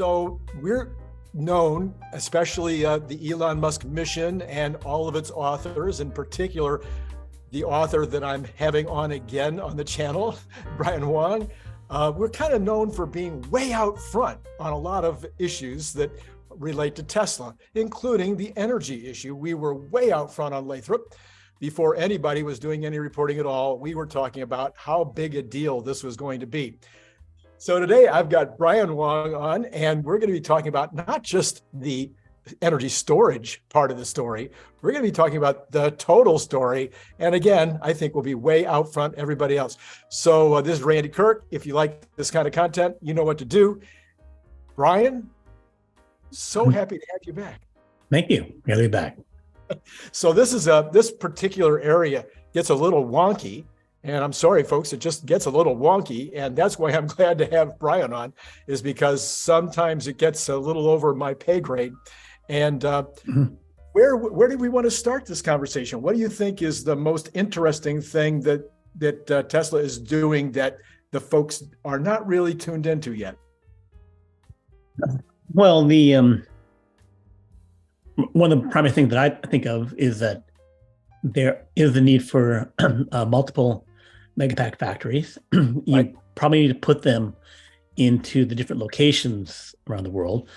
So we're known, especially the Elon Musk Mission and all of its authors, in particular, the author that I'm having on again on the channel, Brian Wang. We're kind of known for being way out front on a lot of issues that relate to Tesla, including the energy issue. We were way out front on Lathrop. Before anybody was doing any reporting at all, we were talking about how big a deal this was going to be. So today I've got Brian Wang on, and we're going to be talking about not just the energy storage part of the story, we're going to be talking about the total story. And again, I think we'll be way out front everybody else. So this is Randy Kirk. If you like this kind of content, you know what to do. Brian, so happy to have you back. Thank you. Glad to be back. So this particular area gets a little wonky. And I'm sorry, folks, it just gets a little wonky. And that's why I'm glad to have Brian on, is because sometimes it gets a little over my pay grade. And where do we want to start this conversation? What do you think is the most interesting thing that Tesla is doing that the folks are not really tuned into yet? Well, one of the primary things that I think of is that there is the need for multiple Megapack factories. You probably need to put them into the different locations around the world,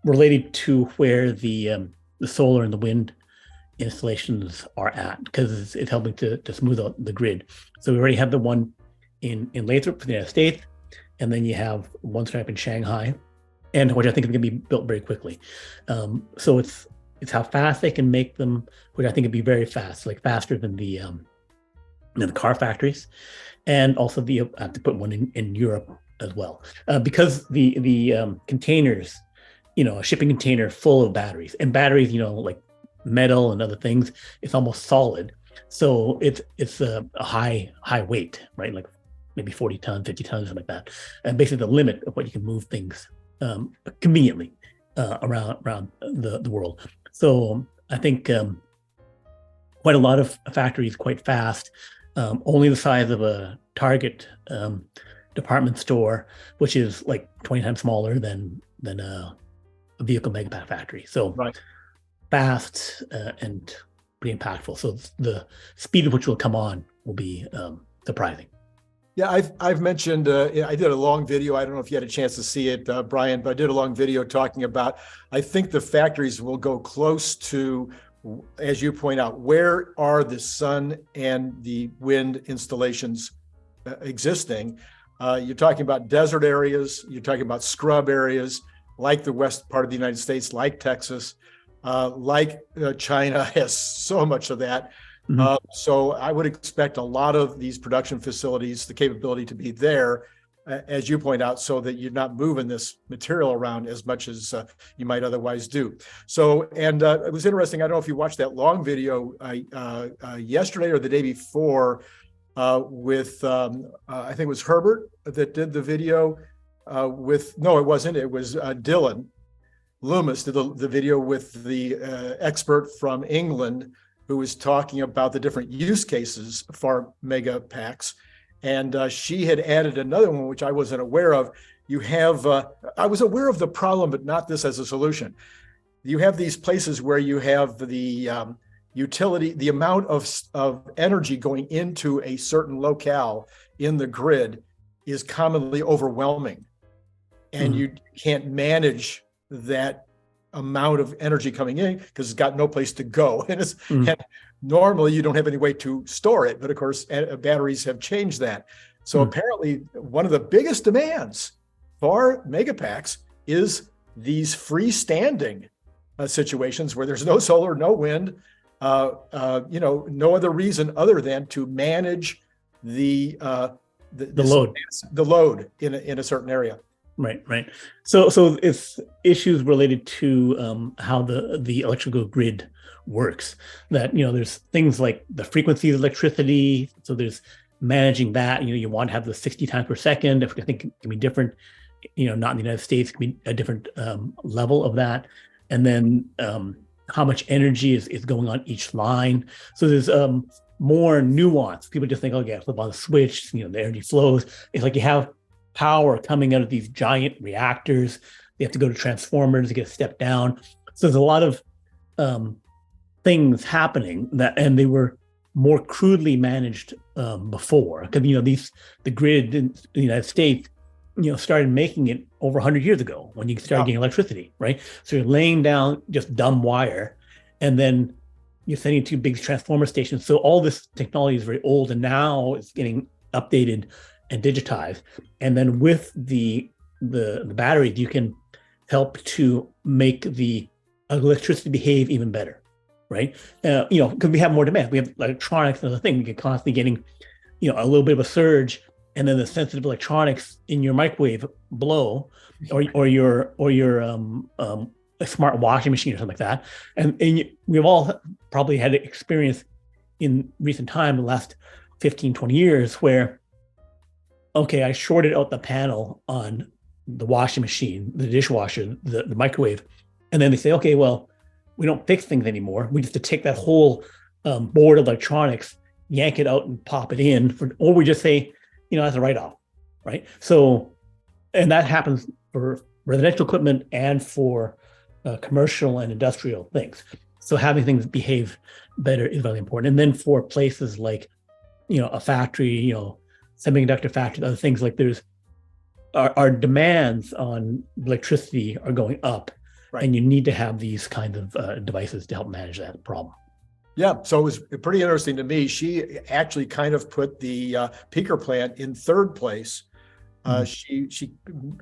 related to where the solar and the wind installations are at, because it's helping to smooth out the grid. So we already have the one in Lathrop for the United States, and then you have one starting up in Shanghai, and which I think is going to be built very quickly. So it's how fast they can make them, which I think would be very fast, like faster than the car factories, and also I have to put one in Europe as well, because the containers, a shipping container full of batteries, and batteries, like metal and other things, it's almost solid, so it's a high weight, right? Like maybe 40 tons, 50 tons, something like that, and basically the limit of what you can move things conveniently around the world. So I think quite a lot of factories, quite fast, only the size of a Target department store, which is like 20 times smaller than a vehicle Megapack factory. So fast and pretty impactful. So the speed at which will come on will be surprising. Yeah, I've mentioned, I did a long video. I don't know if you had a chance to see it, Brian, but I did a long video talking about, I think the factories will go close to, as you point out, where are the sun and the wind installations existing? You're talking about desert areas, you're talking about scrub areas, like the west part of the United States, like Texas, like China has so much of that. So I would expect a lot of these production facilities, the capability to be there, as you point out, so that you're not moving this material around as much as you might otherwise do. So, and it was interesting. I don't know if you watched that long video yesterday or the day before with, I think it was Herbert that did the video no, it wasn't. It was Dylan Loomis did the video with the expert from England, who was talking about the different use cases for Megapacks. And she had added another one, which I wasn't aware of. You have, I was aware of the problem, but not this as a solution. You have these places where you have the utility, the amount of energy going into a certain locale in the grid is commonly overwhelming. And you can't manage that amount of energy coming in because it's got no place to go. And, and normally you don't have any way to store it, but of course batteries have changed that. So apparently one of the biggest demands for Megapacks is these freestanding situations where there's no solar, no wind, no other reason other than to manage the load in a certain area. Right. So it's issues related to how the electrical grid works. That there's things like the frequency of electricity. So there's managing that. You want to have the 60 times per second. If I think it can be different, not in the United States, it can be a different level of that. And then how much energy is going on each line. So there's more nuance. People just think, okay, I flip on the switch, the energy flows. It's like you have power coming out of these giant reactors. They have to go to transformers to get stepped down. So there's a lot of things happening and they were more crudely managed before, because the grid in the United States started making it over 100 years ago when you started getting electricity, right? So you're laying down just dumb wire, and then you're sending it to big transformer stations. So all this technology is very old, and now it's getting updated and digitized. And then with the batteries, you can help to make the electricity behave even better, right? Because we have more demand. We have electronics and other thing. We get constantly getting, a little bit of a surge, and then the sensitive electronics in your microwave blow, or your a smart washing machine or something like that. And we've all probably had experience in recent time, the last 15, 20 years, where, okay, I shorted out the panel on the washing machine, the dishwasher, the microwave. And then they say, okay, well, we don't fix things anymore. We just have to take that whole board of electronics, yank it out and pop it in, or we just say, that's a write-off, right? So, and that happens for residential equipment and for commercial and industrial things. So having things behave better is really important. And then for places like, a factory, semiconductor factory, other things, like our demands on electricity are going up, right? And you need to have these kinds of devices to help manage that problem. Yeah, so it was pretty interesting to me. She actually kind of put the peaker plant in third place. She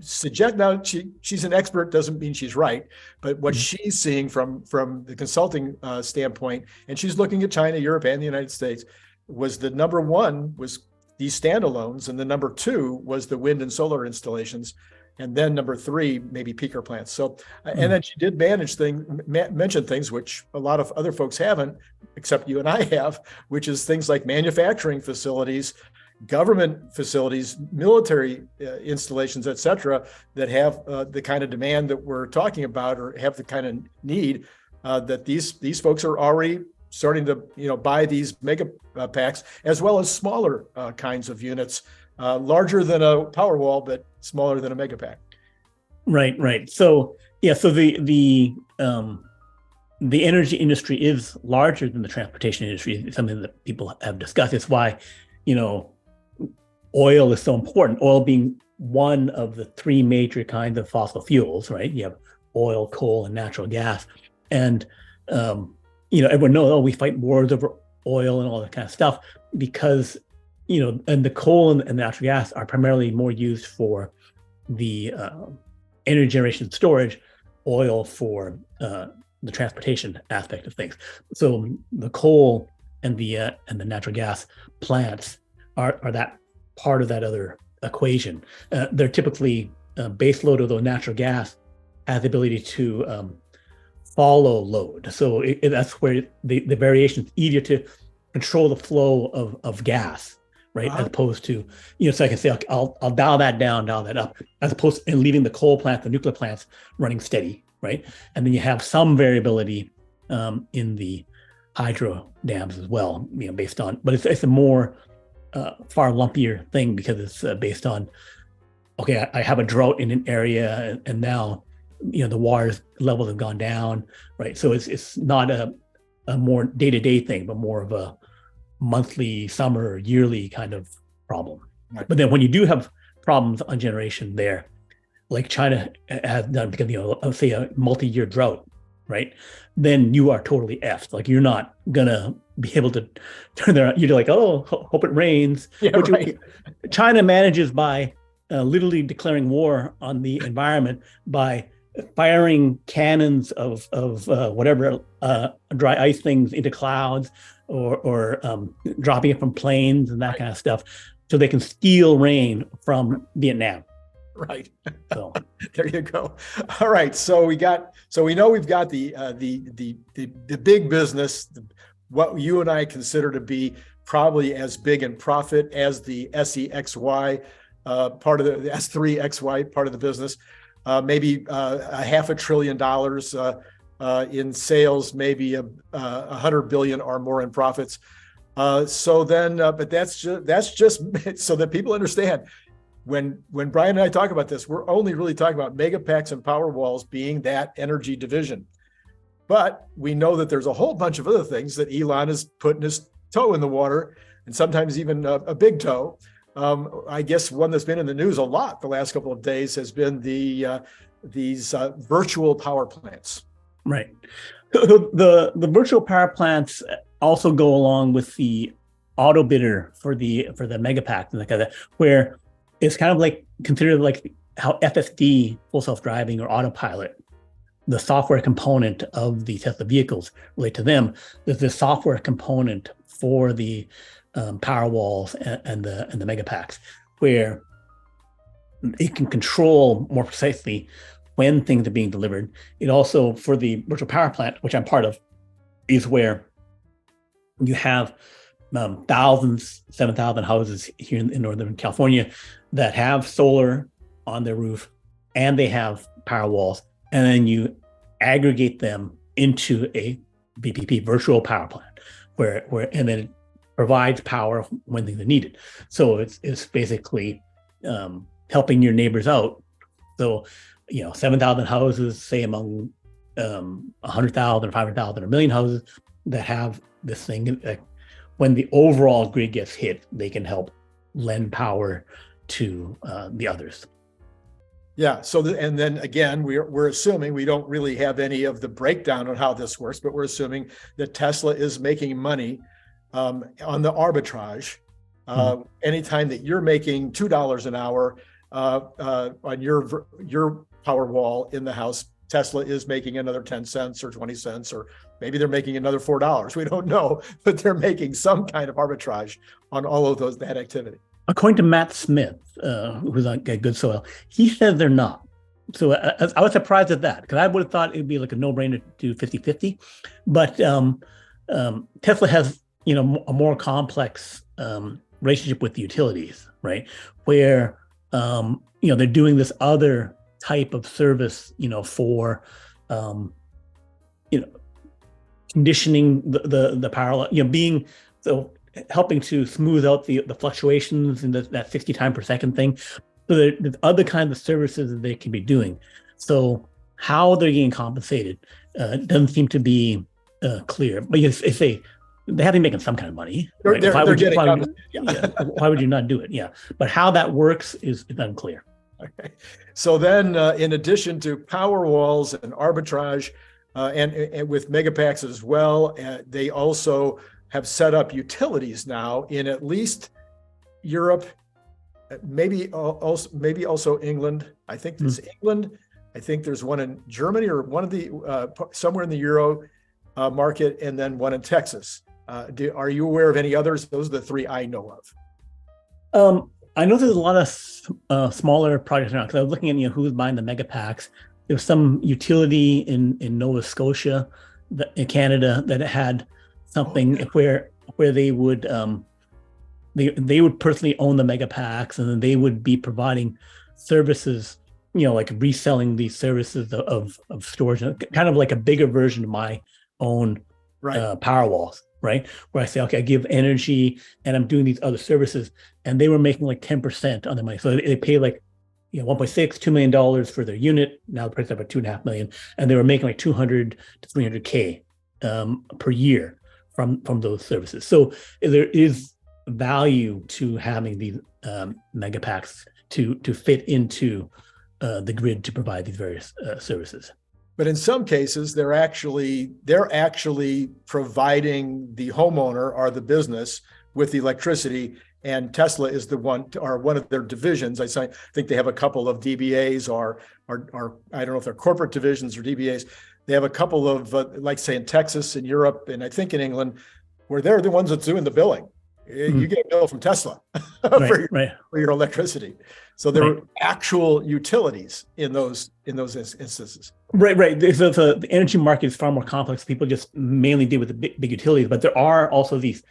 suggests, now she's an expert, doesn't mean she's right, but what she's seeing from the consulting standpoint, and she's looking at China, Europe, and the United States, was the number one was these standalones, and the number two was the wind and solar installations, and then number three, maybe peaker plants. So, and then she did mention things which a lot of other folks haven't, except you and I have, which is things like manufacturing facilities, government facilities, military installations, et cetera, that have the kind of demand that we're talking about, or have the kind of need that these folks are already starting to buy these mega packs, as well as smaller kinds of units, larger than a Powerwall, but smaller than a Megapack. Right. So yeah, so the energy industry is larger than the transportation industry. It's something that people have discussed. It's why, oil is so important. Oil being one of the three major kinds of fossil fuels, right? You have oil, coal, and natural gas. And everyone knows, we fight wars over oil and all that kind of stuff because, and the coal and natural gas are primarily more used for the energy generation storage, oil for the transportation aspect of things. So the coal and the natural gas plants are that part of that other equation. They're typically base load, although natural gas has the ability to follow load. So that's where the variation is easier to control the flow of gas, right? As opposed to, so I can say, I'll dial that down, dial that up, as opposed to leaving the coal plant, the nuclear plants running steady, right? And then you have some variability in the hydro dams as well, based on, but it's a more far lumpier thing because it's based on, okay, I have a drought in an area and now, the water levels have gone down, right? So it's not a more day-to-day thing, but more of a monthly, summer, yearly kind of problem. Right. But then when you do have problems on generation there, like China has done, because, say a multi-year drought, right? Then you are totally effed. Like, you're not gonna be able to turn there. You're like, hope it rains. Yeah, right. China manages by literally declaring war on the environment by firing cannons of whatever dry ice things into clouds, or dropping it from planes and that kind of stuff, so they can steal rain from Vietnam. Right. So there you go. All right. So we know we've got the big business, what you and I consider to be probably as big in profit as the SEXY part of the S3XY part of the business. Maybe a $500 billion in sales, maybe $100 billion or more in profits. So then, but that's just so that people understand, when Brian and I talk about this, we're only really talking about Megapacks and Powerwalls being that energy division. But we know that there's a whole bunch of other things that Elon is putting his toe in the water, and sometimes even a big toe. I guess one that's been in the news a lot the last couple of days has been these virtual power plants. Right. The virtual power plants also go along with the auto bidder for the Megapack and like that, where it's kind of like considered like how FSD, full self-driving, or autopilot, the software component of the Tesla vehicles relate to them. There's this software component for the Powerwalls and the Megapacks, where it can control more precisely when things are being delivered. It also, for the virtual power plant, which I'm part of, is where you have thousands, 7,000 houses here in Northern California that have solar on their roof, and they have Powerwalls, and then you aggregate them into a VPP, virtual power plant, where and then it provides power when things are needed. So it's basically helping your neighbors out. So 7,000 houses, say among 100,000 or 500,000 or a million houses that have this thing. When the overall grid gets hit, they can help lend power to the others. Yeah. So, and then again, we're assuming, we don't really have any of the breakdown on how this works, but we're assuming that Tesla is making money on the arbitrage. Anytime that you're making $2 an hour on your Powerwall in the house, Tesla is making another 10 cents or 20 cents, or maybe they're making another $4. We don't know, but they're making some kind of arbitrage on all of that activity. According to Matt Smith, who's on Good Soil, he says they're not. So I was surprised at that, because I would have thought it would be like a no-brainer to do 50-50. But Tesla has, a more complex relationship with the utilities, right? Where, they're doing this other type of service, for, conditioning the power, being so helping to smooth out the fluctuations in that 60 times per second thing. So there's other kinds of services that they can be doing. So how they're getting compensated doesn't seem to be clear. But if they have to be making some kind of money. Right? Why would you not do it? Yeah. But how that works is unclear. Okay. So then, in addition to Powerwalls and arbitrage, and with Megapacks as well, they also have set up utilities now in at least Europe, maybe also England. I think there's England. I think there's one in Germany, or one of the somewhere in the Euro market, and then one in Texas. Are you aware of any others? Those are the three I know of. I know there's a lot of smaller projects now, because I was looking at who's buying the Megapacks. There was some utility in Nova Scotia, in Canada, that had something where they would they would personally own the Megapacks, and then they would be providing services, like reselling these services of storage, kind of like a bigger version of my own Powerwalls, right? Where I say, okay, I give energy and I'm doing these other services, and they were making like 10% on their money. So they pay like, $1.6-2 million for their unit. Now the price is about $2.5 million, and they were making like 200 to 300K per year from those services. So there is value to having these Megapacks to fit into the grid to provide these various services. But in some cases, they're actually providing the homeowner or the business with the electricity, and Tesla is the one of their divisions. I think they have a couple of DBAs, or I don't know if they're corporate divisions or DBAs. They have a couple of, like say in Texas, in Europe, and I think in England, where they're the ones that's doing the billing. You get a bill from Tesla for your electricity. So there are actual utilities in those instances. Right. So the energy market is far more complex. People just mainly deal with the big utilities, but there are also these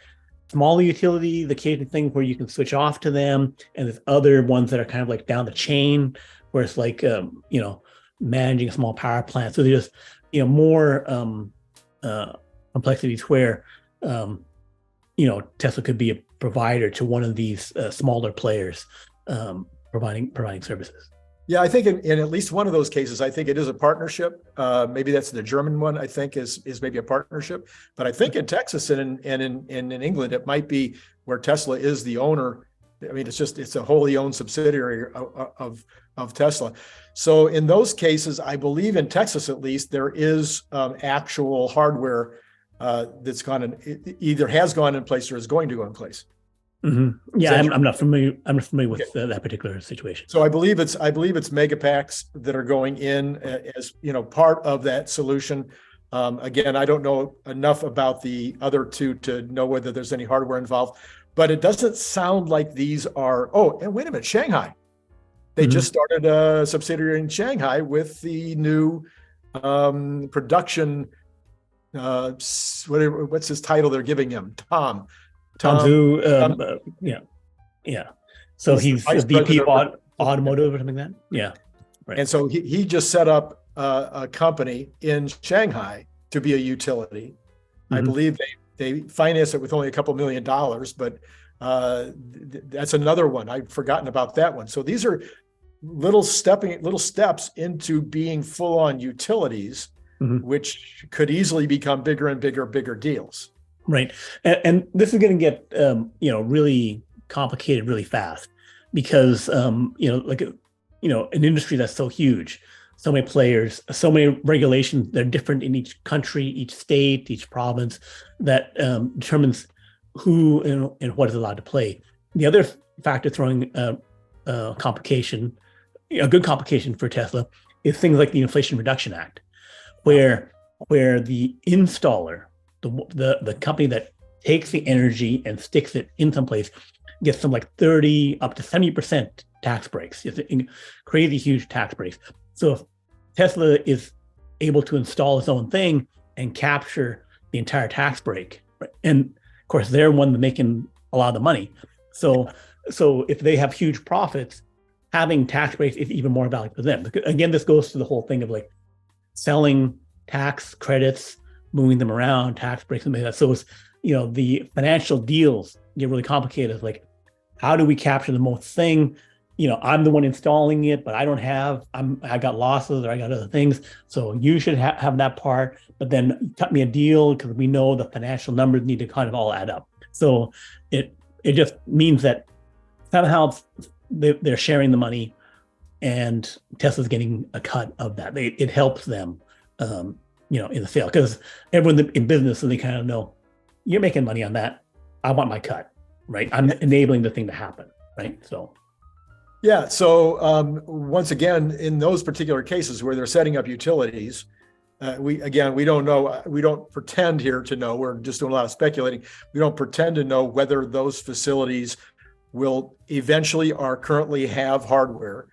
smaller utilities, the occasional thing where you can switch off to them, and there's other ones that are kind of like down the chain, where it's like managing a small power plant. So there's more complexities where Tesla could be a provider to one of these smaller players providing services. Yeah, I think in at least one of those cases, I think it is a partnership. Maybe that's the German one. I think is maybe a partnership. But I think in Texas and in England, it might be where Tesla is the owner. I mean, it's a wholly owned subsidiary of Tesla. So in those cases, I believe in Texas at least there is actual hardware that's either has gone in place or is going to go in place. Mm-hmm. Yeah, I'm not familiar. I'm not familiar with that particular situation. So I believe it's Megapacks that are going in as part of that solution. Again, I don't know enough about the other two to know whether there's any hardware involved, but it doesn't sound like these are. Oh, and wait a minute, Shanghai. They just started a subsidiary in Shanghai with the new production. What's his title they're giving him? Tom Zhu, yeah. So he's the VP of automotive or something like that. Yeah, right. And so he just set up a company in Shanghai to be a utility. I believe they financed it with only a couple $1 million, but that's another one. I've forgotten about that one. So these are little steps into being full-on utilities, which could easily become bigger and bigger deals. Right. And this is going to get, really complicated really fast because, an industry that's so huge, so many players, so many regulations, they're different in each country, each state, each province that determines who and what is allowed to play. The other factor throwing complication, a good complication for Tesla is things like the Inflation Reduction Act, where the installer, the company that takes the energy and sticks it in some place gets some like 30 up to 70% tax breaks. It's a crazy huge tax breaks. So if Tesla is able to install its own thing and capture the entire tax break, right? And of course they're one that's making a lot of the money. So if they have huge profits, having tax breaks is even more valuable for them. Because again, this goes to the whole thing of like selling tax credits, moving them around, tax breaks, and like that. So it's, the financial deals get really complicated. Like, how do we capture the most thing? I'm the one installing it, but I got losses or I got other things. So you should have that part, but then cut me a deal because we know the financial numbers need to kind of all add up. So it just means that somehow they're sharing the money and Tesla's getting a cut of that. It helps them, in the sale, because everyone in business, so they kind of know you're making money on that. I want my cut, right? I'm enabling the thing to happen, right? So. Yeah. So once again, in those particular cases where they're setting up utilities, we don't know. We don't pretend here to know. We're just doing a lot of speculating. We don't pretend to know whether those facilities will eventually or currently have hardware.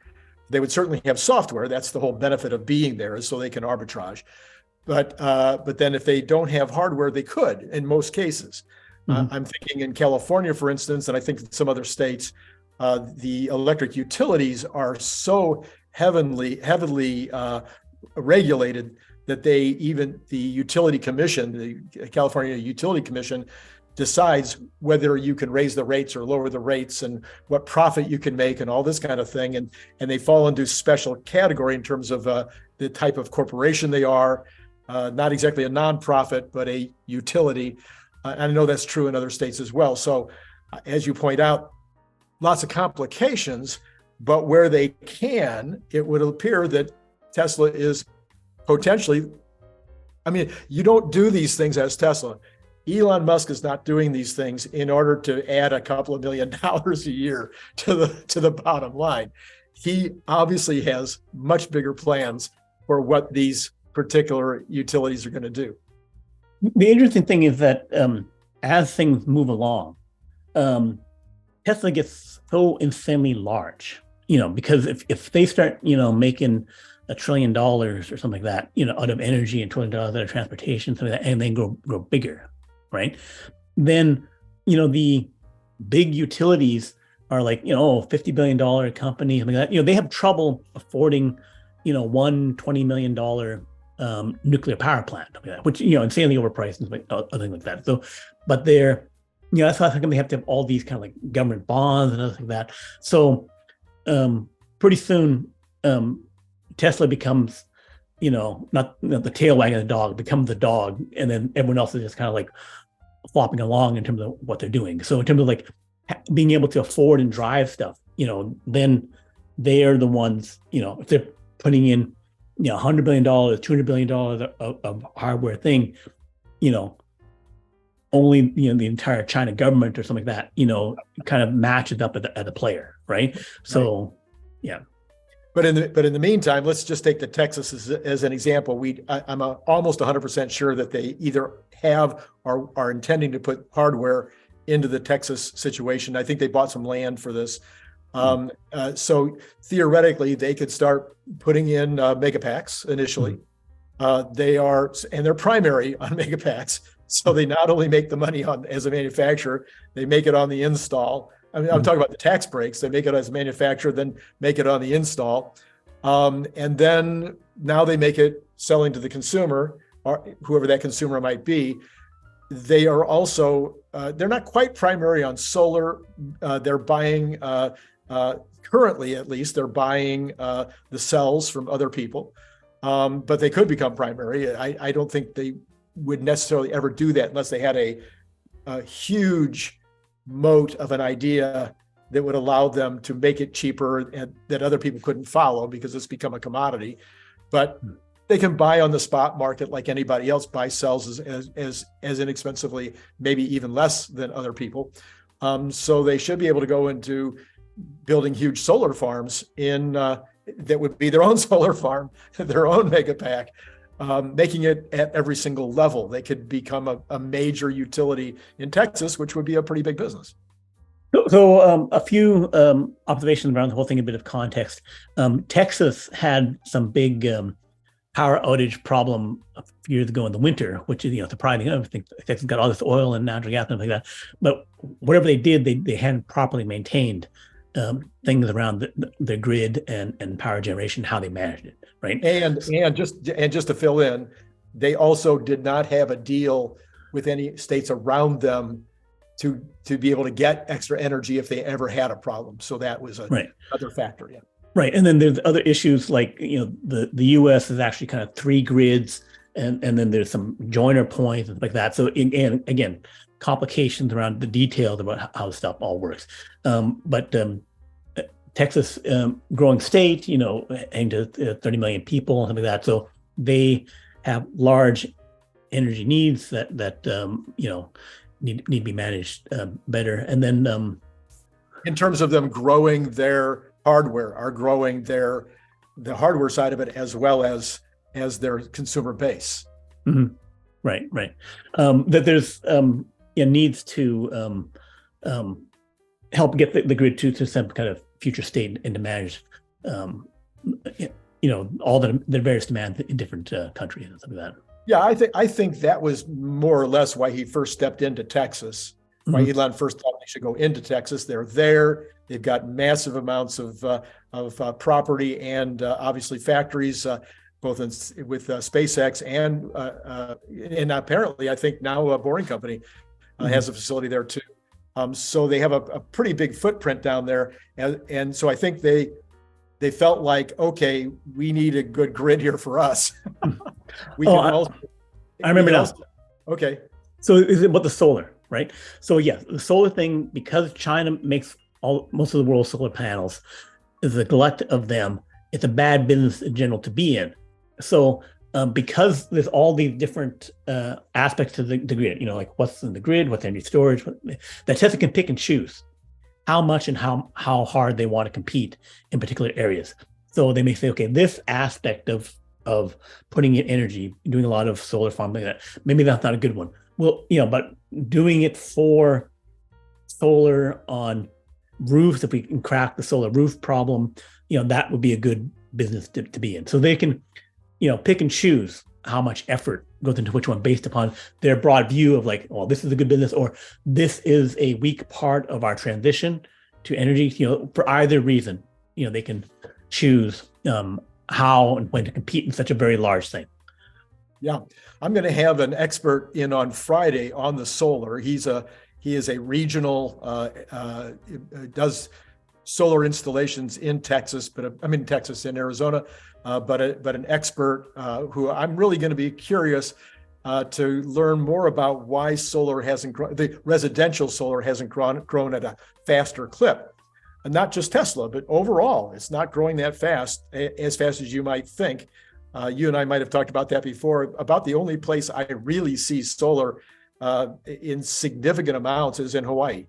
They would certainly have software. That's the whole benefit of being there, is so they can arbitrage. But then if they don't have hardware, they could in most cases. I'm thinking in California, for instance, and I think in some other states, the electric utilities are so heavily regulated that the utility commission, the California Utility Commission, decides whether you can raise the rates or lower the rates and what profit you can make and all this kind of thing. And they fall into special category in terms of the type of corporation they are, not exactly a nonprofit, but a utility. And I know that's true in other states as well. So as you point out, lots of complications, but where they can, it would appear that Tesla is potentially, you don't do these things as Tesla. Elon Musk is not doing these things in order to add a couple of $1 million a year to the bottom line. He obviously has much bigger plans for what these particular utilities are going to do. The interesting thing is that as things move along, Tesla gets so insanely large, because if they start, making $1 trillion or something like that, out of energy and $1 trillion out of transportation, something like that, and then grow bigger, right? Then, the big utilities are like, $50 billion company, something like that. They have trouble affording, $120 million nuclear power plant, like that, which, insanely overpriced and other things like that. So, but they're, that's why I think they have to have all these kind of like government bonds and other things like that. So pretty soon, Tesla becomes, not the tail wagging the dog, becomes the dog, and then everyone else is just kind of like flopping along in terms of what they're doing. So in terms of like being able to afford and drive stuff, then they are the ones, if they're putting in, $100 billion, $200 billion of hardware thing, only, the entire China government or something like that, kind of matches up at a player, right? So, yeah. But in the meantime, let's just take the Texas as an example. I'm almost 100% sure that they either have or are intending to put hardware into the Texas situation. I think they bought some land for this. So theoretically, they could start putting in Megapacks initially. They're primary on Megapacks. So they not only make the money on as a manufacturer, they make it on the install. I mean, I'm talking about the tax breaks. They make it as a manufacturer, then make it on the install. And then now they make it selling to the consumer, or whoever that consumer might be. They are also, they're not quite primary on solar. They're buying, currently at least, they're buying the cells from other people. But they could become primary. I don't think they would necessarily ever do that unless they had a huge moat of an idea that would allow them to make it cheaper and that other people couldn't follow because it's become a commodity. But they can buy on the spot market like anybody else, buy cells as inexpensively, maybe even less than other people. So they should be able to go into building huge solar farms that would be their own solar farm, their own Megapack, making it at every single level. They could become a major utility in Texas, which would be a pretty big business. So a few observations around the whole thing, a bit of context. Texas had some big power outage problem a few years ago in the winter, which is surprising. I think Texas got all this oil and natural gas and things like that. But whatever they did, they hadn't properly maintained things around the grid and power generation, how they managed it, right? And just to fill in, they also did not have a deal with any states around them to be able to get extra energy if they ever had a problem. So that was another factor. Yeah. Right. And then there's other issues like, the US is actually kind of 3 grids and then there's some joiner points and like that. So again, complications around the details about how stuff all works. But Texas, growing state, aimed to 30 million people and something like that. So they have large energy needs that need to be managed better. And then in terms of them growing their hardware, are growing the hardware side of it as well as their consumer base. Mm-hmm. Right. That there's needs to help get the grid to some kind of future state and to manage all the various demands in different countries and stuff like that. Yeah, I think that was more or less why he first stepped into Texas. Why Elon first thought they should go into Texas. They're there. They've got massive amounts of property and obviously factories, both with SpaceX and apparently I think now a Boring Company has a facility there too. So they have a pretty big footprint down there, and so I think they felt like, okay, we need a good grid here for us. I remember now. Okay. So is it about the solar, right? So yeah, the solar thing, because China makes most of the world's solar panels, is a glut of them. It's a bad business in general to be in. So because there's all these different aspects to the grid, like what's in the grid, what's energy storage, that Tesla can pick and choose how much and how hard they want to compete in particular areas. So they may say, okay, this aspect of putting in energy, doing a lot of solar farming, like that, maybe that's not a good one. Well, but doing it for solar on roofs, if we can crack the solar roof problem, that would be a good business to be in. So they can, pick and choose how much effort goes into which one based upon their broad view of like, well, this is a good business, or this is a weak part of our transition to energy, for either reason, they can choose how and when to compete in such a very large thing. Yeah, I'm going to have an expert in on Friday on the solar. He is a regional, does solar installations in Texas, in Arizona, but an expert who I'm really going to be curious to learn more about why the residential solar hasn't grown at a faster clip. And not just Tesla, but overall, it's not growing that fast, as fast as you might think. You and I might have talked about that before. About the only place I really see solar in significant amounts is in Hawaii.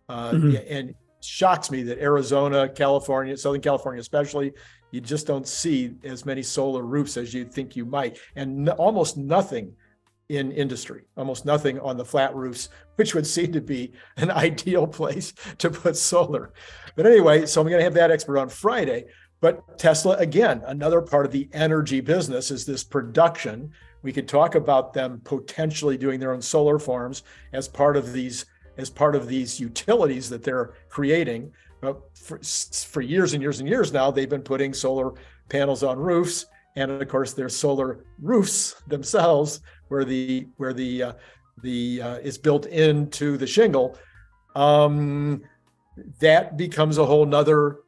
And it shocks me that Arizona, California, Southern California especially, you just don't see as many solar roofs as you think you might. And almost nothing in industry, almost nothing on the flat roofs, which would seem to be an ideal place to put solar. But anyway, so I'm going to have that expert on Friday. But Tesla, again, another part of the energy business is this production. We could talk about them potentially doing their own solar farms as part of these utilities that they're creating. For years and years and years now, they've been putting solar panels on roofs. And of course, their solar roofs themselves, where the is built into the shingle, that becomes a whole nother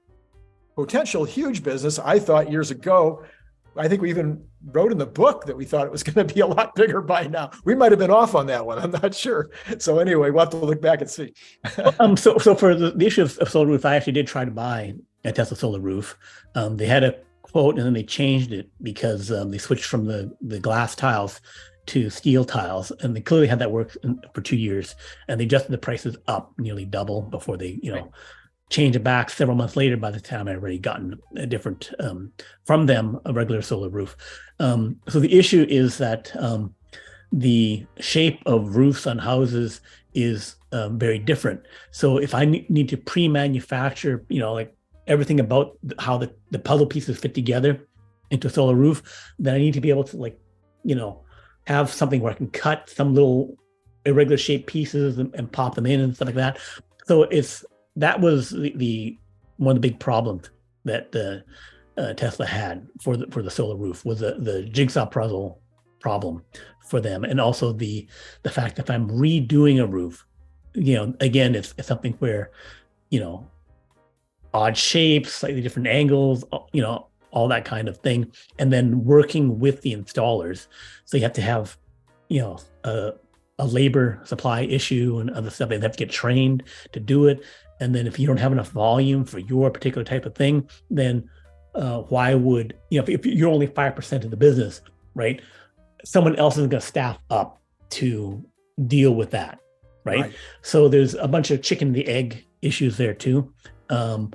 potential huge business. I thought years ago, I think we even wrote in the book that we thought it was going to be a lot bigger by now. We might have been off on that one. I'm not sure. So anyway, we'll have to look back and see. So for the issue of solar roof, I actually did try to buy a Tesla solar roof. They had a quote and then they changed it because they switched from the glass tiles to steel tiles, and they clearly had that work for 2 years, and they adjusted the prices up nearly double before they change it back several months later. By the time I'd already gotten a different from them, a regular solar roof. So the issue is that the shape of roofs on houses is very different. So if I need to pre-manufacture, like everything about how the puzzle pieces fit together into a solar roof, then I need to be able to have something where I can cut some little irregular shaped pieces and pop them in and stuff like that. So that was the one of the big problems that Tesla had for the solar roof, was the jigsaw puzzle problem for them, and also the fact that if I'm redoing a roof, again, it's something where odd shapes, slightly different angles, all that kind of thing, and then working with the installers. So you have to have a labor supply issue and other stuff. They have to get trained to do it. And then if you don't have enough volume for your particular type of thing, then why would, if you're only 5% of the business, right? Someone else is going to staff up to deal with that, right? So there's a bunch of chicken and the egg issues there too. But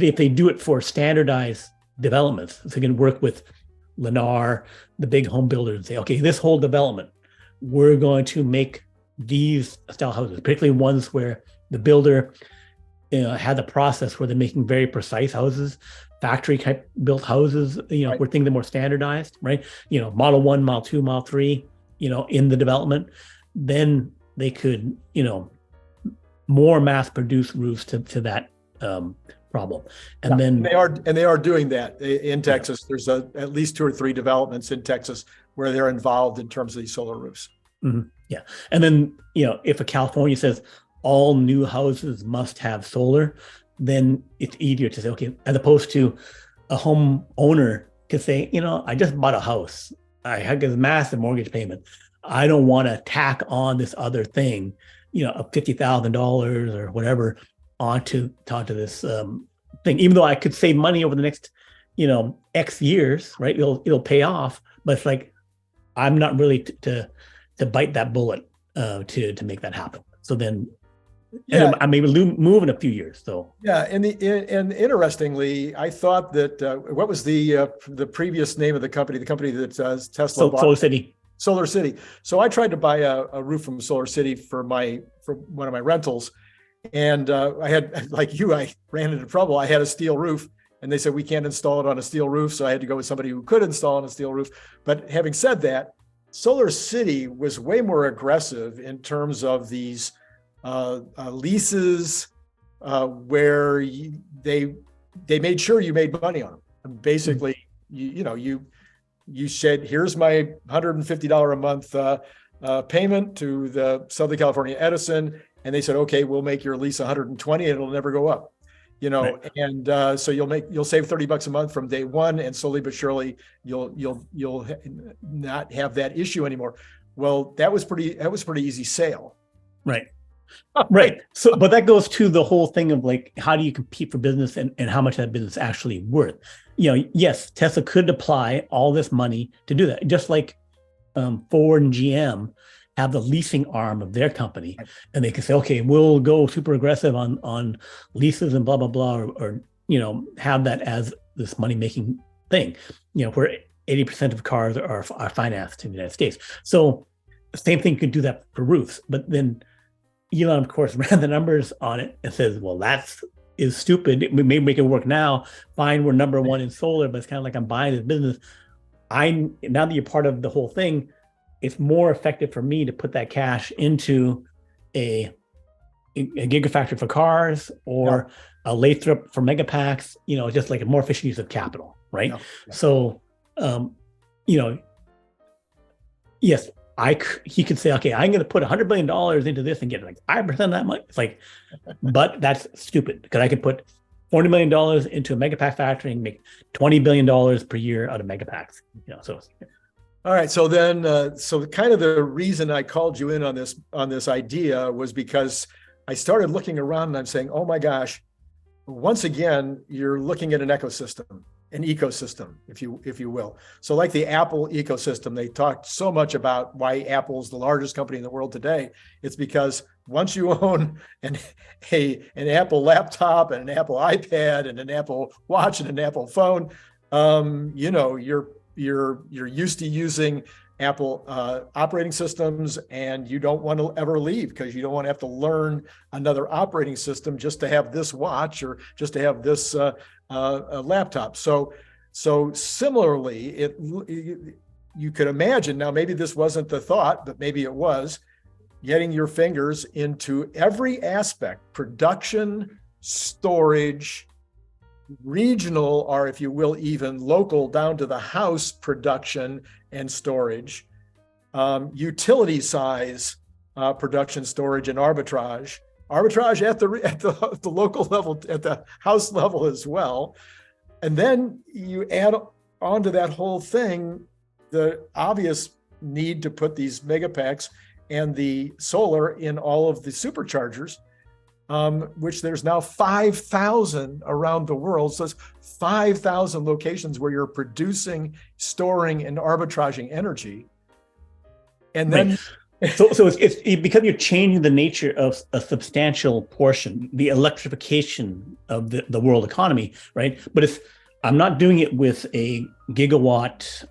if they do it for standardized developments, so they can work with Lennar, the big home builders, and say, okay, this whole development, we're going to make these style houses, particularly ones where the builder had the process where they're making very precise houses, factory type built houses, where things are more standardized, right? Model 1, Model 2, Model 3, in the development, then they could, more mass produce roofs to that problem. And they are doing that in Texas. There's at least 2 or 3 developments in Texas where they're involved in terms of these solar roofs. Mm-hmm. Yeah. And then, if a California says all new houses must have solar, then it's easier to say, okay, as opposed to a home owner could say, I just bought a house. I had this massive mortgage payment. I don't want to tack on this other thing, of $50,000 or whatever onto this thing, even though I could save money over the next, X years, right? It'll pay off, but it's like, I'm not really to bite that bullet to make that happen. So then, and I may move in a few years. So and interestingly, I thought that what was the previous name of the company that Tesla bought? Solar City. So I tried to buy a roof from Solar City for one of my rentals, and I had, like you, I ran into trouble. I had a steel roof, and they said we can't install it on a steel roof, so I had to go with somebody who could install on a steel roof. But having said that, Solar City was way more aggressive in terms of these leases, where they made sure you made money on them. And basically, you said, here's my $150 a month payment to the Southern California Edison, And they said, okay, we'll make your lease 120 and it'll never go up. Right. And so you'll save $30 a month from day one, and slowly but surely you'll not have that issue anymore. Well, that was pretty easy sale. Right. Right. So, but that goes to the whole thing of like, how do you compete for business, and how much that business actually worth? Yes, Tesla could apply all this money to do that, just like Ford and GM have the leasing arm of their company, and they can say, okay, we'll go super aggressive on leases and blah blah blah, or have that as this money making thing. Where 80% of cars are financed in the United States. So same thing, could do that for roofs. But then Elon, of course, ran the numbers on it and says, well, is stupid. We may make it work now. Fine, we're number one in solar, but it's kind of like, I'm buying this business. Now that you're part of the whole thing, it's more effective for me to put that cash into a gigafactory for cars, or a Lathrop for megapacks, just like a more efficient use of capital, right? So, yes, he could say, okay, I'm going to put $100 billion into this and get like 5% of that money. It's like, but that's stupid, because I could put $40 million into a megapack factory and make $20 billion per year out of megapacks. So. All right. So then, so kind of the reason I called you in on this idea was because I started looking around and I'm saying, oh my gosh, once again, you're looking at an ecosystem, if you will. So like the Apple ecosystem, they talked so much about why Apple's the largest company in the world today. It's because once you own an Apple laptop and an Apple iPad and an Apple Watch and an Apple phone, you're used to using Apple operating systems, and you don't want to ever leave, because you don't want to have to learn another operating system just to have this watch or just to have this laptop. So similarly, you could imagine, now maybe this wasn't the thought, but maybe it was, getting your fingers into every aspect: production, storage, regional, or if you will, even local, down to the house production and storage, utility size production, storage, and arbitrage at the local level, at the house level as well. And then you add onto that whole thing the obvious need to put these megapacks and the solar in all of the superchargers, which there's now 5,000 around the world. So it's 5,000 locations where you're producing, storing, and arbitraging energy. And then, so it's because you're changing the nature of a substantial portion, the electrification of the world economy, right? But I'm not doing it with a gigawatt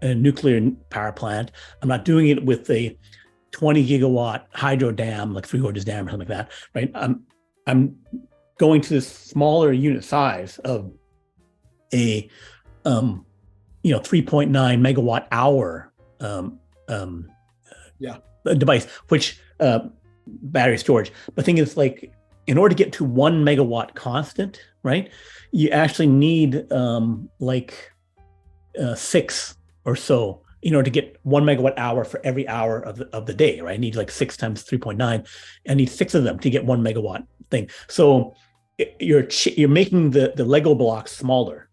a nuclear power plant. I'm not doing it with a 20 gigawatt hydro dam, like Three Gorges Dam or something like that, right? I'm going to this smaller unit size of a 3.9 megawatt hour device, which battery storage. But the thing is, like, in order to get to 1 megawatt constant, right, you actually need 6 or so in order to get 1 megawatt hour for every hour of the day, right? I need like 6 times 3.9. I need 6 of them to get 1 megawatt thing. So you're making the Lego blocks smaller,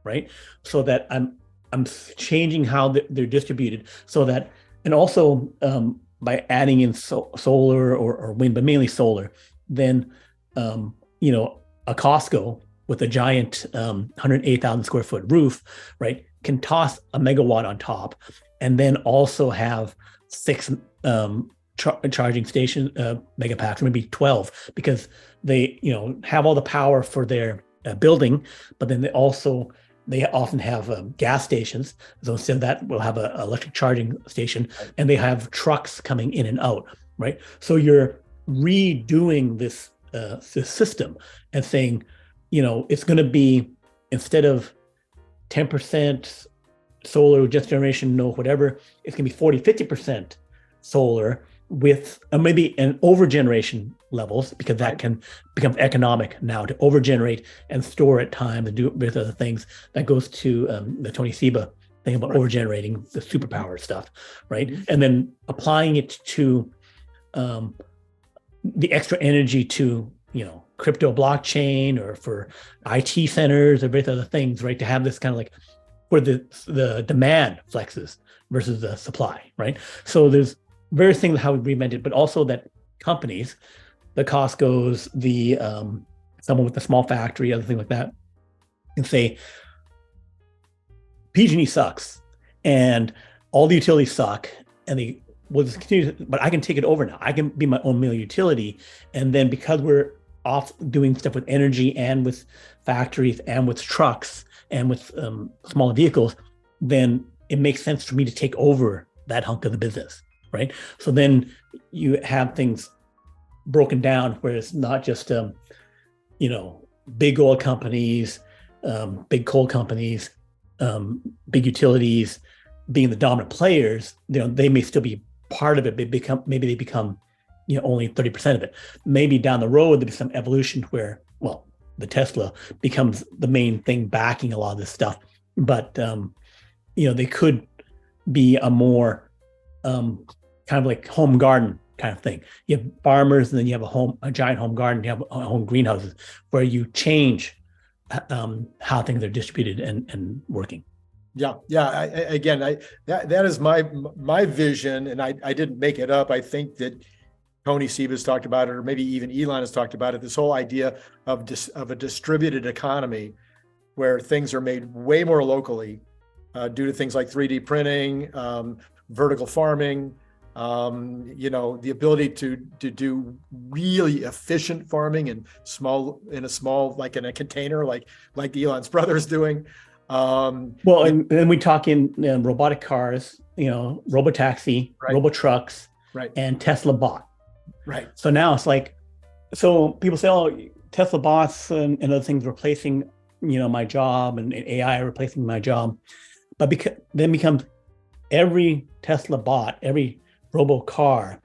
right? So that I'm changing how they're distributed, so that, and also by adding in solar or wind, but mainly solar, then a Costco with a giant 108,000 square foot roof, right, can toss a megawatt on top, and then also have 6 charging station megapacks, or maybe 12, because they have all the power for their building, but then they often have gas stations. So instead of that, we'll have an electric charging station, and they have trucks coming in and out, right? So you're redoing this system and saying, it's going to be, instead of 10% solar, just generation, no whatever, it's going to be 40-50% solar with maybe an overgeneration levels, because that can become economic now to overgenerate and store at time and do with other things. That goes to the Tony Seba thing about overgenerating, the superpower stuff, right? And then applying it to the extra energy to, crypto blockchain or for IT centers or various other things, right? To have this kind of like where the demand flexes versus the supply, right? So there's various things how we reinvent it, but also that companies, the Costco's, the someone with a small factory, other thing like that, can say PG&E sucks and all the utilities suck, and they will just continue, but I can take it over now. I can be my own mill utility, and then because we're off doing stuff with energy and with factories and with trucks and with smaller vehicles, then it makes sense for me to take over that hunk of the business, right? So then you have things broken down where it's not just big oil companies, big coal companies, big utilities being the dominant players. They may still be part of it, but maybe they become only 30% of it. Maybe down the road there'll be some evolution where, well, the Tesla becomes the main thing backing a lot of this stuff. But they could be a more kind of like home garden kind of thing. You have farmers, and then you have a giant home garden. You have home greenhouses where you change how things are distributed and working. Yeah. That is my vision, and I didn't make it up. I think that Tony Sebas talked about it, or maybe even Elon has talked about it. This whole idea of a distributed economy, where things are made way more locally due to things like 3D printing, vertical farming, the ability to do really efficient farming in a small, like in a container, like Elon's brother's doing. And then we talk in robotic cars, robotaxi, right. robo trucks, right. and Tesla bot. Right. So now it's like, so people say, oh, Tesla bots and other things replacing, my job, and AI replacing my job. But then becomes every Tesla bot, every robo car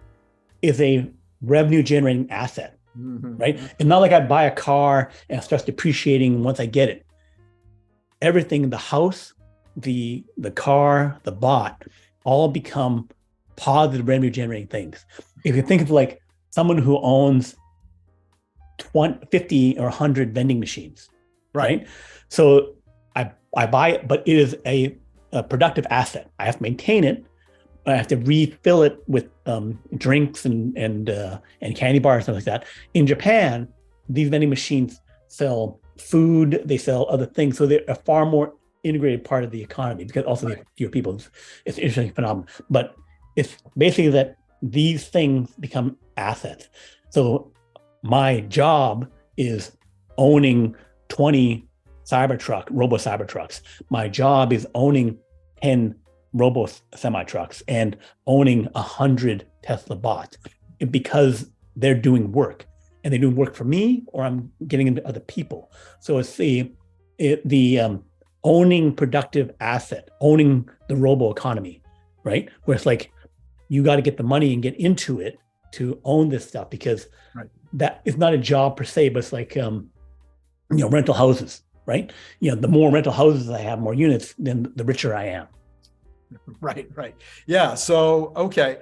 is a revenue generating asset, right? It's not like I buy a car and it starts depreciating once I get it. Everything in the house, the car, the bot, all become positive revenue generating things. If you think of like someone who owns 50 or 100 vending machines, right? So I buy it, but it is a productive asset. I have to maintain it. I have to refill it with drinks and candy bars, stuff like that. In Japan, these vending machines sell food, they sell other things. So they're a far more integrated part of the economy, because also the fewer people. It's an interesting phenomenon. But it's basically that these things become assets. So my job is owning 20 robo Cybertrucks. My job is owning 10 robo semi trucks and owning 100 Tesla bots, because they're doing work, and they're doing work for me, or I'm getting into other people. So it's the owning productive asset, owning the robo economy, right? Where it's like, you got to get the money and get into it to own this stuff, because that is not a job per se, but it's like, rental houses, right? The more rental houses I have, more units, then the richer I am. Right. Yeah. So, okay.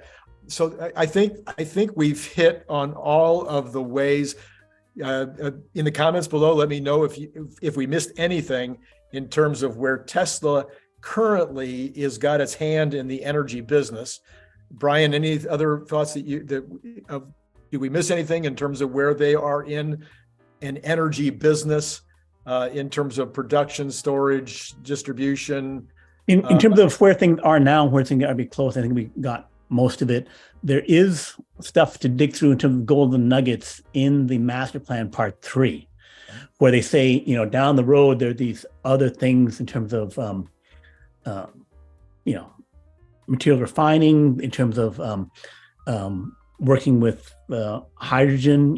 So I think we've hit on all of the ways. In the comments below, let me know if we missed anything in terms of where Tesla currently is got its hand in the energy business. Brian, any other thoughts did we miss anything in terms of where they are in an energy business, in terms of production, storage, distribution? In terms of where things are now, where things are be close, I think we got most of it. There is stuff to dig through in terms of golden nuggets in the master plan part 3, where they say, down the road, there are these other things in terms of, material refining, in terms of working with hydrogen.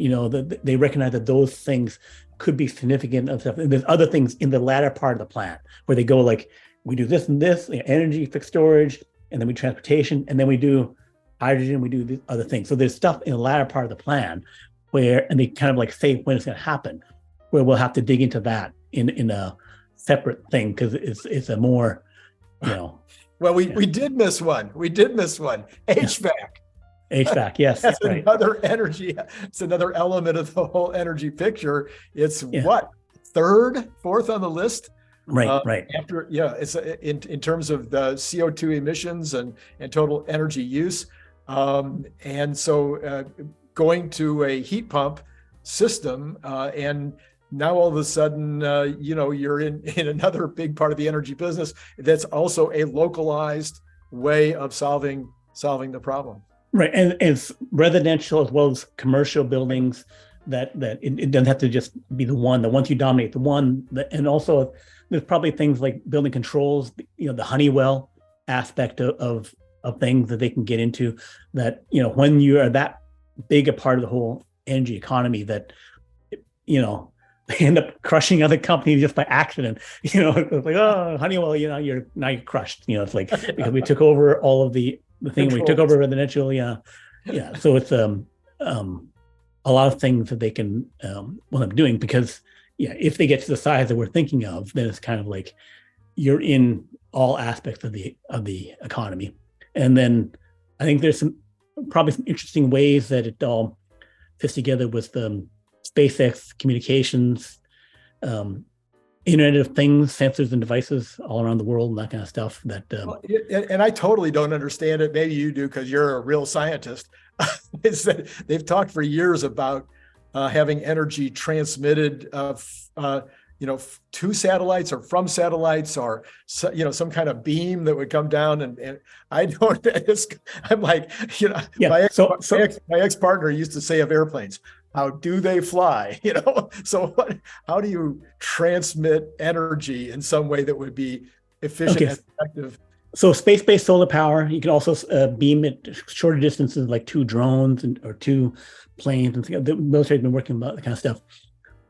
They recognize that those things could be significant and stuff. And there's other things in the latter part of the plan where they go like, we do this and this, energy, fixed storage, and then we transportation, and then we do hydrogen, we do these other things. So there's stuff in the latter part of the plan and they kind of like say when it's going to happen, where we'll have to dig into that in a separate thing, because it's a more, Well, we did miss one. HVAC. HVAC, yes, That's right. another energy. It's another element of the whole energy picture. It's Yeah, what, third, fourth on the list? right, right. After, yeah, it's in terms of the CO2 emissions and total energy use. And so going to a heat pump system, and now all of a sudden, you're in another big part of the energy business that's also a localized way of solving the problem. Right, and it's residential as well as commercial buildings. That it doesn't have to just be the ones you dominate, and also there's probably things like building controls, the Honeywell aspect of things that they can get into. That when you are that big a part of the whole energy economy, that they end up crushing other companies just by accident. It's like, oh, Honeywell, you're crushed. It's like because we took over all of the thing. We took over residential. Yeah. So it's a lot of things that they can wind up doing, because if they get to the size that we're thinking of, then it's kind of like you're in all aspects of the economy. And then I think there's probably some interesting ways that it all fits together with SpaceX communications, Internet of Things, sensors and devices all around the world, and that kind of stuff. And I totally don't understand it. Maybe you do, because you're a real scientist. Is that they've talked for years about having energy transmitted to satellites or from satellites, or some kind of beam that would come down. And I don't. I'm like, my ex-partner used to say of airplanes, how do they fly? So how do you transmit energy in some way that would be efficient and effective? So space-based solar power, you can also beam it shorter distances, like 2 drones or 2 planes. And things. The military's been working about that kind of stuff.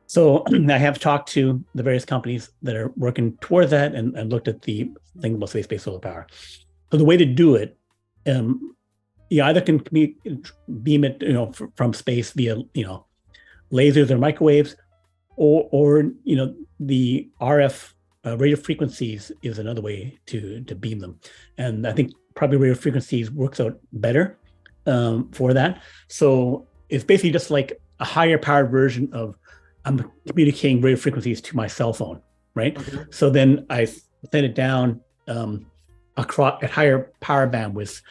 So I have talked to the various companies that are working towards that, and looked at the thing about space-based solar power. So the way to do it, you either can beam it, from space via, lasers or microwaves, or the RF radio frequencies is another way to beam them. And I think probably radio frequencies works out better for that. So it's basically just like a higher powered version of I'm communicating radio frequencies to my cell phone, right? Okay. So then I send it down across at higher power bandwidths,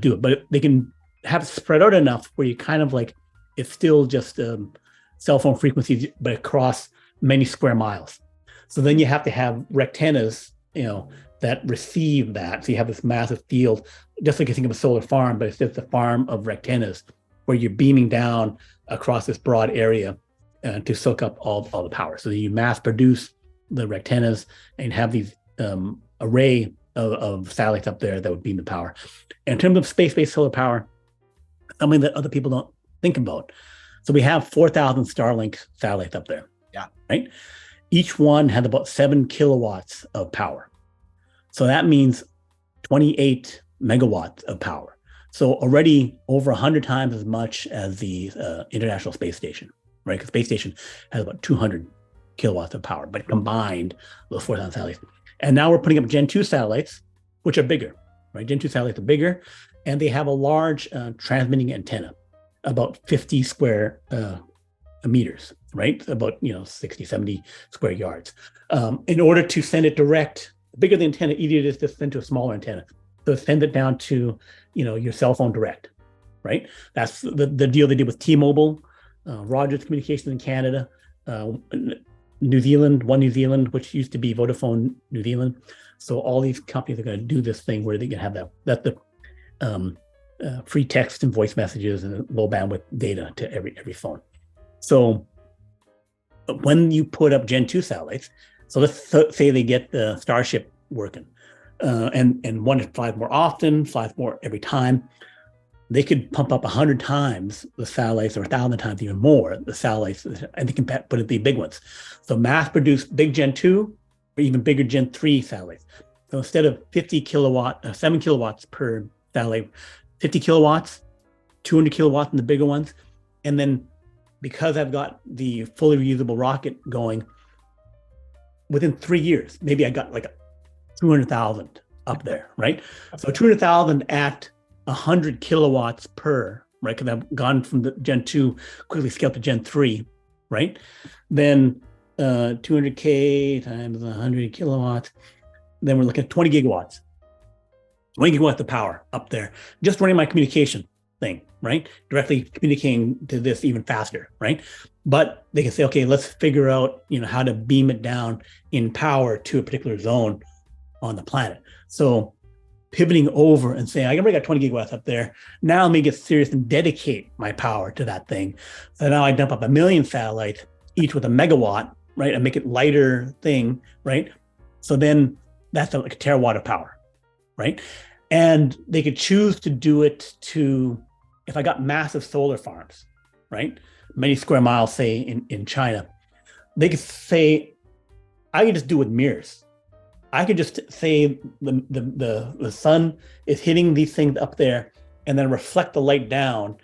do it. But they can have it spread out enough where you kind of like, it's still just cell phone frequencies, but across many square miles. So then you have to have rectennas, that receive that. So you have this massive field, just like you think of a solar farm, but it's just a farm of rectennas where you're beaming down across this broad area to soak up all the power. So you mass produce the rectennas and have these array of satellites up there that would beam the power. And in terms of space-based solar power, something that other people don't think about. So we have 4,000 Starlink satellites up there. Yeah. Right? Each one has about 7 kilowatts of power. So that means 28 megawatts of power. So already over 100 times as much as the International Space Station, right? Because Space Station has about 200 kilowatts of power, but combined, those 4,000 satellites. And now we're putting up Gen 2 satellites, which are bigger, right? Gen 2 satellites are bigger, and they have a large transmitting antenna, about 50 square meters, right? About 60, 70 square yards. In order to send it direct, the bigger the antenna, easier it is to send to a smaller antenna. So send it down to your cell phone direct, right? That's the deal they did with T-Mobile, Rogers Communications in Canada, New Zealand, One New Zealand, which used to be Vodafone New Zealand. So all these companies are going to do this thing where they can have that. That's the free text and voice messages and low bandwidth data to every phone. So when you put up Gen 2 satellites, so let's say they get the Starship working, and one flies more often, flies more every time, they could pump up 100 times the satellites, or 1,000 times even more the satellites, and they can put it the big ones. So mass produce big Gen 2 or even bigger Gen 3 satellites. So instead of 7 kilowatts per satellite, 50 kilowatts, 200 kilowatts in the bigger ones. And then because I've got the fully reusable rocket going, within 3 years, maybe I got like 200,000 up there, right? So 200,000 at 100 kilowatts per, right? Because I've gone from the Gen 2, quickly scaled to Gen 3, right? Then 200K times 100 kilowatts. Then we're looking at 20 gigawatts. 20 gigawatts of power up there, just running my communication thing, right? Directly communicating to this even faster, right? But they can say, okay, let's figure out, how to beam it down in power to a particular zone on the planet. So pivoting over and saying, I already got 20 gigawatts up there. Now let me get serious and dedicate my power to that thing. So now I dump up 1 million satellites, each with a megawatt, right? And make it lighter thing, right? So then that's like a terawatt of power, right? And they could choose to do it to, if I got massive solar farms, right? Many square miles, say in China, they could say, I could just do it with mirrors. I could just say the sun is hitting these things up there and then reflect the light down.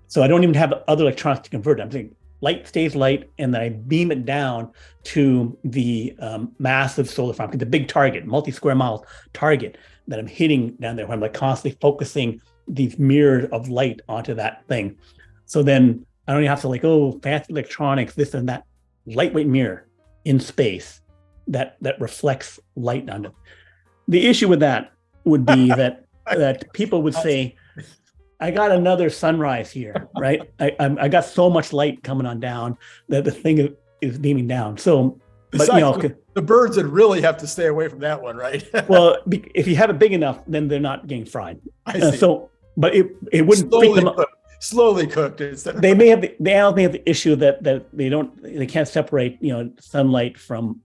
So I don't even have other electronics to convert it. I'm saying light stays light, and then I beam it down to the massive solar farm, the big target, multi-square mile target that I'm hitting down there, where I'm like constantly focusing these mirrors of light onto that thing. So then I don't even have to fancy electronics, this and that. Lightweight mirror in space that reflects light on it. The issue with that would be that people would say, I got another sunrise here, right? I got so much light coming on down that the thing is beaming down. So, but the birds would really have to stay away from that one, right? Well, if you have it big enough, then they're not getting fried. I see. But it wouldn't freak them up. Slowly cooked instead of they may have the issue that they can't separate sunlight from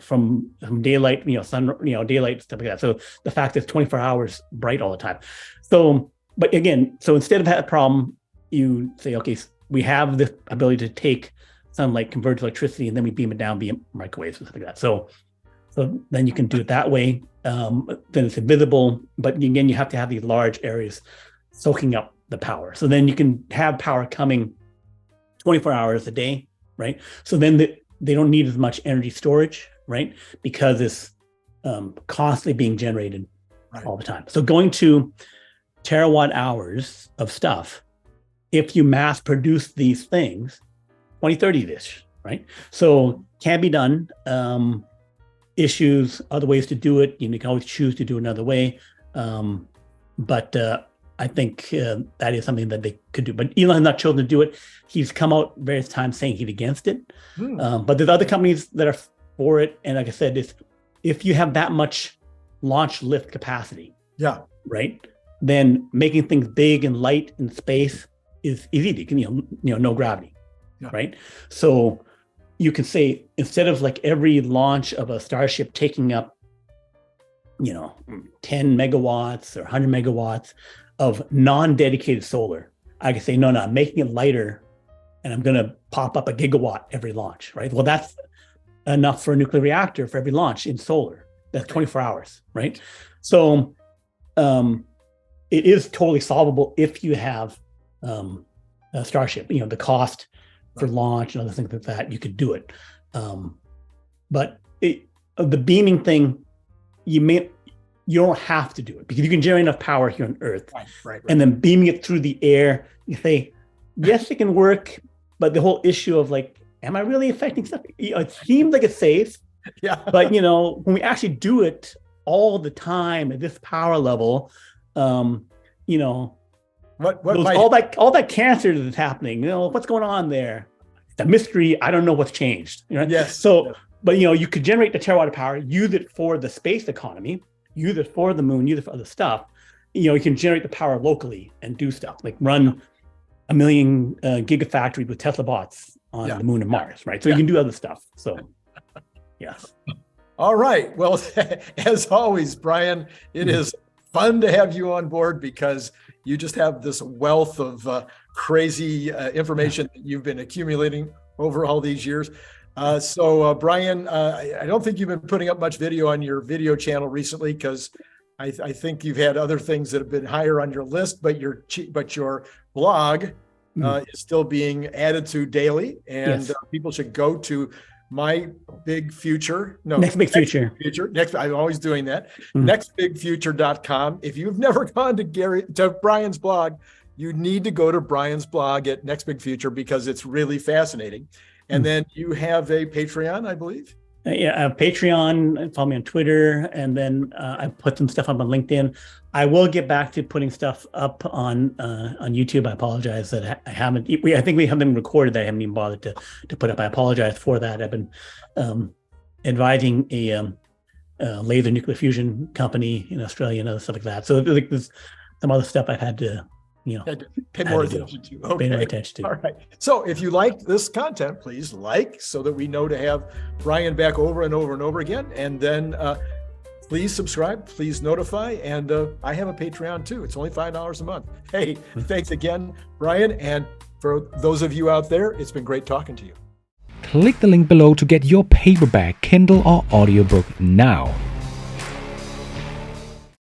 from daylight, daylight, stuff like that. So the fact is 24 hours bright all the time. So but again, so instead of that problem, you say, okay, we have this ability to take sunlight, convert to electricity, and then we beam it down via microwaves and stuff like that. So then you can do it that way. Then it's invisible, but again, you have to have these large areas soaking up the power. So then you can have power coming 24 hours a day, right? So then they don't need as much energy storage, right? Because it's constantly being generated all the time. So going to terawatt hours of stuff, if you mass produce these things, 2030-ish, right? So can be done. Issues, other ways to do it. You can always choose to do another way. But I think that is something that they could do. But Elon has not chosen to do it. He's come out various times saying he's against it. But there's other companies that are for it. And like I said, if you have that much launch lift capacity, right, then making things big and light in space is easy. No gravity, right? So you can say, instead of like every launch of a Starship taking up 10 megawatts or 100 megawatts of non-dedicated solar, I can say, no, I'm making it lighter, and I'm going to pop up 1 gigawatt every launch, right? Well, that's enough for a nuclear reactor for every launch in solar. That's 24 hours, right? So it is totally solvable if you have a Starship. The cost for launch and other things like that, you could do it. But the beaming thing, you don't have to do it, because you can generate enough power here on Earth. Right. And then beaming it through the air, you say, yes, it can work, but the whole issue of am I really affecting stuff? It seems like it's safe. But when we actually do it all the time at this power level, all that cancer that's happening, what's going on there? It's a mystery. I don't know what's changed. Yes. So, but you could generate the terawatt of power, use it for the space economy, use it for the moon, use it for other stuff. You can generate the power locally and do stuff like run 1 million gigafactories with Tesla bots on the moon and Mars, right? So you can do other stuff. So, yes. All right. Well, as always, Brian, it is fun to have you on board, because you just have this wealth of crazy information that you've been accumulating over all these years. So Brian, I don't think you've been putting up much video on your video channel recently, because I think you've had other things that have been higher on your list, but your blog is still being added to daily, and people should go to My Big Future. No, Next Big Future. I'm always doing that. Mm. Nextbigfuture.com. If you've never gone to Brian's blog, you need to go to Brian's blog at Next Big Future because it's really fascinating. And then you have a Patreon, I believe. Yeah, Patreon, follow me on Twitter, and then I put some stuff up on LinkedIn. I will get back to putting stuff up on YouTube. I apologize that I haven't. I think we have them recorded that I haven't even bothered to put up. I apologize for that. I've been advising a laser nuclear fusion company in Australia and other stuff like that. So like there's some other stuff I've had to pay more attention to. Okay. Pay more attention to. All right. So if you like this content, please like so that we know to have Brian back over and over and over again. And then please subscribe, please notify. And I have a Patreon too. It's only $5 a month. Hey, thanks again, Brian. And for those of you out there, it's been great talking to you. Click the link below to get your paperback, Kindle, or audiobook now.